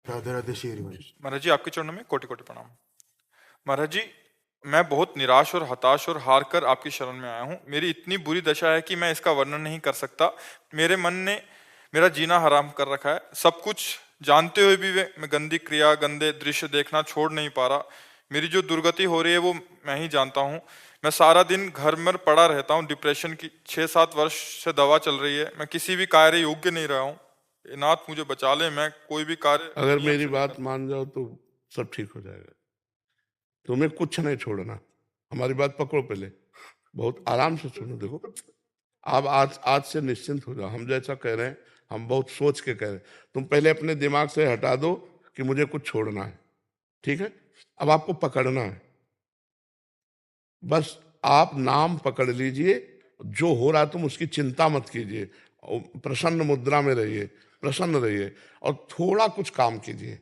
राधे राधे श्री महाराज जी, आपके चरणों में कोटि कोटि प्रणाम। महाराज जी, मैं बहुत निराश और हताश और हार कर आपकी शरण में आया हूँ। मेरी इतनी बुरी दशा है कि मैं इसका वर्णन नहीं कर सकता। मेरे मन ने मेरा जीना हराम कर रखा है। सब कुछ जानते हुए भी मैं गंदी क्रिया, गंदे दृश्य देखना छोड़ नहीं पा रहा। मेरी जो दुर्गति हो रही है वो मैं ही जानता हूँ। मैं सारा दिन घर में पड़ा रहता हूँ। डिप्रेशन की 6-7 वर्ष से दवा चल रही है। मैं किसी भी कार्य योग्य नहीं रहा हूँ। हे नाथ, मुझे बचा ले। मैं कोई भी कार्य अगर नियम मेरी से नहीं कर बात पा। मान जाओ तो सब ठीक हो जाएगा। तुम्हें कुछ नहीं छोड़ना। हमारी बात पकड़ो पहले, बहुत आराम से सुनो। देखो, आप आज आज से निश्चिंत हो जाओ। हम जैसा कह रहे हैं, हम बहुत सोच के कह रहे हैं। तुम पहले अपने दिमाग से हटा दो कि मुझे कुछ छोड़ना है, ठीक है? अब आपको पकड़ना है। बस आप नाम पकड़ लीजिए। जो हो रहा तुम उसकी चिंता मत कीजिए। प्रसन्न मुद्रा में रहिए, प्रसन्न रहिए और थोड़ा कुछ काम कीजिए।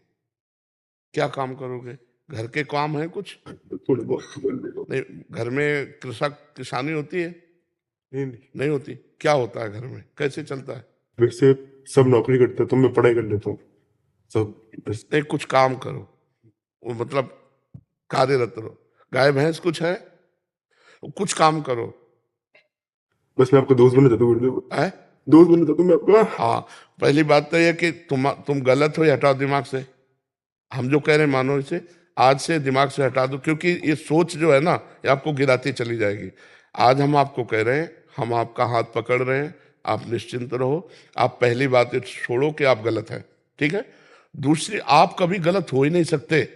क्या काम करोगे? घर के काम है कुछ? थोड़े बहुत नहीं, घर में कृषक किसानी होती है? नहीं। नहीं होती। क्या होता है घर में? कैसे चलता है? वैसे सब नौकरी करते हैं तो मैं पढ़ाई कर लेता हूँ सब बस। नहीं, कुछ काम करो। वो मतलब कार्यरत रहो। गाय भैंस कुछ है? कुछ काम करो। बस मैं आपका दोस्त बनना चाहता हूँ गुरुदेव। है? दोस्त बनना चाहता हूँ मैं आपका। हाँ, पहली बात तो ये कि तुम गलत हो, ये हटाओ दिमाग से। हम जो कह रहे हैं मानो इसे, आज से दिमाग से हटा दो, क्योंकि ये सोच जो है ना, ये आपको गिराती चली जाएगी। आज हम आपको कह रहे हैं, हम आपका हाथ पकड़ रहे हैं, आप निश्चिंत रहो। आप पहली बात ये छोड़ो कि आप गलत हैं, ठीक है? दूसरी, आप कभी गलत हो ही नहीं सकते।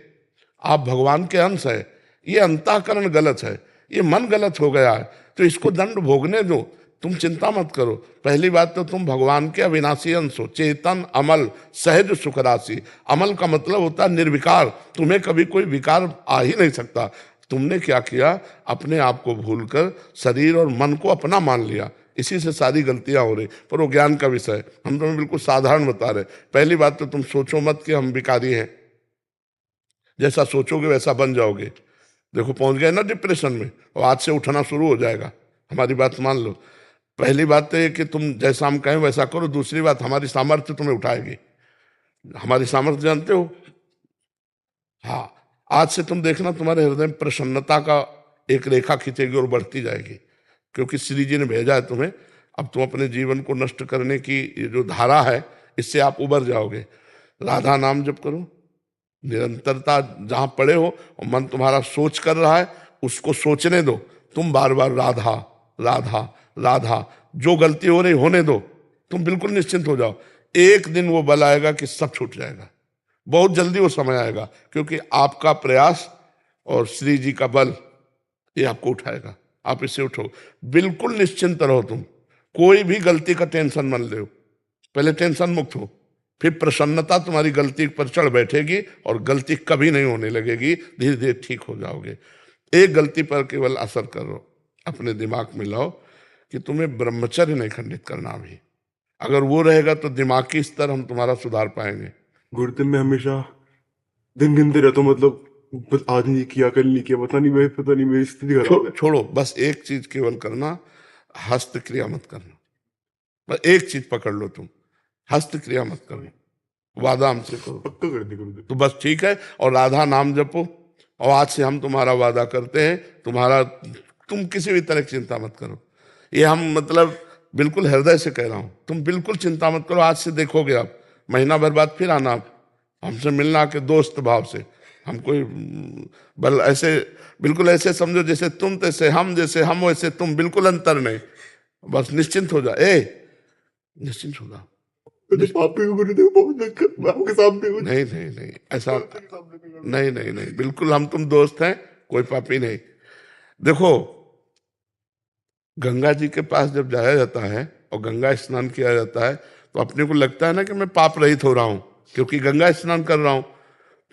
आप भगवान के अंश है। ये अंतःकरण गलत है, ये मन गलत हो गया है, तो इसको दंड भोगने दो। तुम चिंता मत करो। पहली बात तो तुम भगवान के अविनाशी अंश हो, चेतन, अमल, सहज, सुख राशि। अमल का मतलब होता है निर्विकार। तुम्हें कभी कोई विकार आ ही नहीं सकता। तुमने क्या किया? अपने आप को भूलकर शरीर और मन को अपना मान लिया। इसी से सारी गलतियां हो रही। पर वो ज्ञान का विषय है, हम तुम्हें बिल्कुल साधारण बता रहे। पहली बात तो तुम सोचो मत कि हम विकारी हैं। जैसा सोचोगे वैसा बन जाओगे। देखो, पहुंच गए ना डिप्रेशन में, और आज से उठना शुरू हो जाएगा। हमारी बात मान लो। पहली बात तो ये कि तुम जैसा हम कहें वैसा करो। दूसरी बात, हमारी सामर्थ्य तुम्हें उठाएगी। हमारी सामर्थ्य जानते हो? हाँ, आज से तुम देखना तुम्हारे हृदय में प्रसन्नता का एक रेखा खींचेगी और बढ़ती जाएगी, क्योंकि श्री जी ने भेजा है तुम्हें। अब तुम अपने जीवन को नष्ट करने की ये जो धारा है, इससे आप उबर जाओगे। राधा नाम जप करो, निरंतरता। जहां पड़े हो और मन तुम्हारा सोच कर रहा है, उसको सोचने दो। तुम बार बार राधा राधा राधा, जो गलती हो रही होने दो। तुम बिल्कुल निश्चिंत हो जाओ। एक दिन वो बल आएगा कि सब छूट जाएगा। बहुत जल्दी वो समय आएगा, क्योंकि आपका प्रयास और श्री जी का बल ये आपको उठाएगा। आप इससे उठो, बिल्कुल निश्चिंत रहो। तुम कोई भी गलती का टेंशन मत लो। पहले टेंशन मुक्त हो, फिर प्रसन्नता तुम्हारी गलती पर चढ़ बैठेगी और गलती कभी नहीं होने लगेगी। धीरे धीरे ठीक हो जाओगे। एक गलती पर केवल असर करो, अपने दिमाग में लाओ कि तुम्हें ब्रह्मचर्य नहीं खंडित करना अभी। अगर वो रहेगा तो दिमागी स्तर हम तुम्हारा सुधार पाएंगे। गुरुदेव मैं हमेशा दिन गिनते रहता हूँ, मतलब बस आज नहीं किया, कल नहीं किया, पता नहीं मेरी स्थिति खराब है। छोड़ो, बस एक चीज केवल करना, हस्त क्रिया मत करना। बस एक चीज पकड़ लो तुम, हस्त क्रिया मत करना। वादा हमसे करो, पक्का कर दी गुरुदेव। तो बस ठीक है। और राधा नाम जपो। और आज से हम तुम्हारा वादा करते हैं, तुम किसी भी तरह की चिंता मत करो। ये हम मतलब बिल्कुल हृदय से कह रहा हूं। तुम बिल्कुल चिंता मत करो। आज से देखोगे आप, महीना भर बाद फिर आना आप हमसे मिलना के दोस्त भाव से। हम कोई बल ऐसे, बिल्कुल ऐसे समझो जैसे तुम तैसे हम, जैसे हम वैसे तुम, बिल्कुल अंतर नहीं। बस निश्चिंत हो जा। निश्चिंत हो जा। मैं तो पापी हूँ गुरुदेव, बहुत दिक्कत। मैं आपके सामने हूँ। नहीं नहीं नहीं, ऐसा आपके सामने नहीं करूँगा। नहीं नहीं नहीं, बिल्कुल हम तुम दोस्त हैं, कोई पापी नहीं। देखो, गंगा जी के पास जब जाया जाता है और गंगा स्नान किया जाता है, तो अपने को लगता है ना कि मैं पाप रहित हो रहा हूं, क्योंकि गंगा स्नान कर रहा हूं।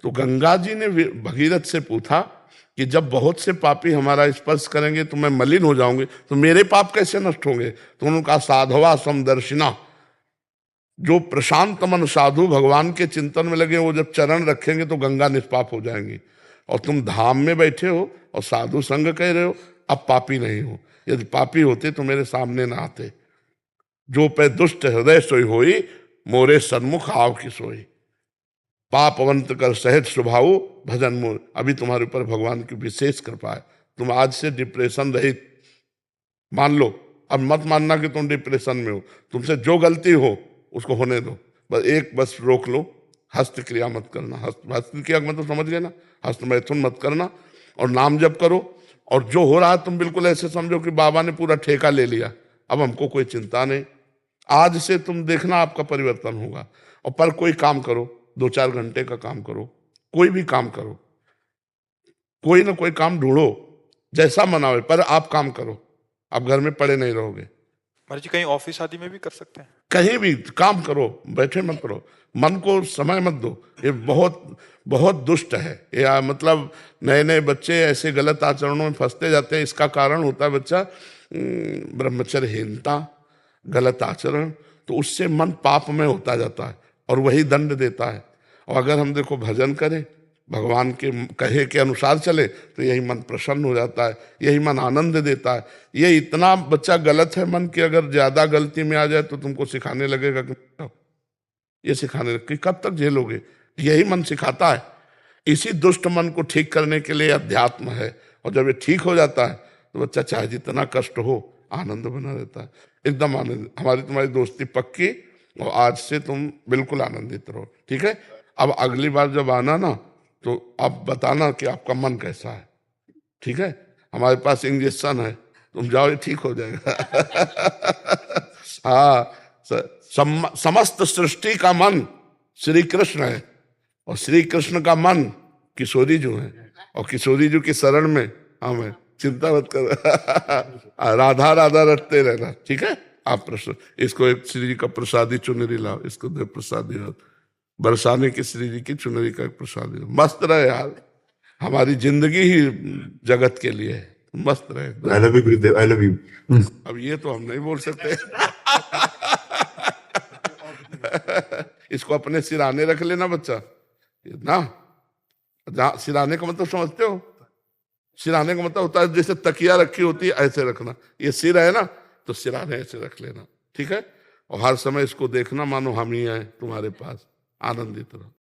तो गंगा जी ने भगीरथ से पूछा कि जब बहुत से पापी हमारा स्पर्श करेंगे तो मैं मलिन हो जाऊंगी, तो मेरे पाप कैसे नष्ट होंगे? तो उन्होंने कहा, साधवा समदर्शिना। जो प्रशांत मन साधु भगवान के चिंतन में लगे, वो जब चरण रखेंगे तो गंगा निष्पाप हो जाएंगी। और तुम धाम में बैठे हो और साधु संग कह रहे हो, अब पापी नहीं हो। यदि पापी होते तो मेरे सामने ना आते। जो पे दुष्ट हृदय सोई होई, मोरे सन्मुख आव की सोई। पापवंत कर सहज स्वभाव भजन मोर। अभी तुम्हारे ऊपर भगवान की विशेष कृपा है, तुम आज से डिप्रेशन रहित मान लो। अब मत मानना कि तुम डिप्रेशन में हो, तुमसे जो गलती हो उसको होने दो, बस रोक लो, हस्त क्रिया मत करना। हस्त क्रिया मतलब समझ गए ना, हस्त मैथुन मत करना, और नाम जप करो। और जो हो रहा है तुम बिल्कुल ऐसे समझो कि बाबा ने पूरा ठेका ले लिया, अब हमको कोई चिंता नहीं। आज से तुम देखना आपका परिवर्तन होगा। और पर कोई काम करो, 2-4 घंटे का काम करो, कोई भी काम करो, कोई ना कोई काम ढूंढो, जैसा मन आवे, पर आप काम करो, आप घर में पड़े नहीं रहोगे। महाराज जी कहीं ऑफिस आदि में भी कर सकते हैं? कहीं भी काम करो, बैठे मत करो, मन को समय मत दो। ये बहुत बहुत दुष्ट है। या मतलब नए नए बच्चे ऐसे गलत आचरणों में फंसते जाते हैं। इसका कारण होता है बच्चा ब्रह्मचर्यहीनता, गलत आचरण, तो उससे मन पाप में होता जाता है और वही दंड देता है। और अगर हम देखो भजन करें, भगवान के कहे के अनुसार चले, तो यही मन प्रसन्न हो जाता है, यही मन आनंद देता है। ये इतना बच्चा गलत है मन की, अगर ज्यादा गलती में आ जाए तो तुमको सिखाने लगेगा कि ये सिखाने लगे कि कब तक झेलोगे। यही मन सिखाता है। इसी दुष्ट मन को ठीक करने के लिए अध्यात्म है। और जब ये ठीक हो जाता है तो बच्चा चाहे जितना कष्ट हो आनंद बना रहता है, एकदम आनंद। हमारी तुम्हारी दोस्ती पक्की, और आज से तुम बिल्कुल आनंदित रहो, ठीक है। अब अगली बार जब आना ना, तो आप बताना कि आपका मन कैसा है, ठीक है। हमारे पास इंजेक्शन है, तुम जाओ, ठीक हो जाएगा। हाँ, समस्त सृष्टि का मन श्री कृष्ण है, और श्री कृष्ण का मन किशोरी जी है, और किशोरी जी की शरण में हम है। चिंता मत कर। राधा राधा रटते रहना, ठीक है। आप प्रश्न, इसको एक श्री जी का प्रसादी चुनरी लाओ, इसको दे प्रसादी, बरसाने की श्री जी की चुनरी का एक प्रसादी। मस्त रहे यार, हमारी जिंदगी ही जगत के लिए है, मस्त रहे। I love you Gurudev, I love you. अब ये तो हम नहीं बोल सकते। इसको अपने सिराने रख लेना बच्चा ना। सिराने का मतलब समझते हो? सिराने का मतलब होता है जैसे तकिया रखी होती है, ऐसे रखना। ये सिर है ना, तो सिराने ऐसे रख लेना, ठीक है। और हर समय इसको देखना मानो हम ही आए तुम्हारे पास, आनंदित रहो।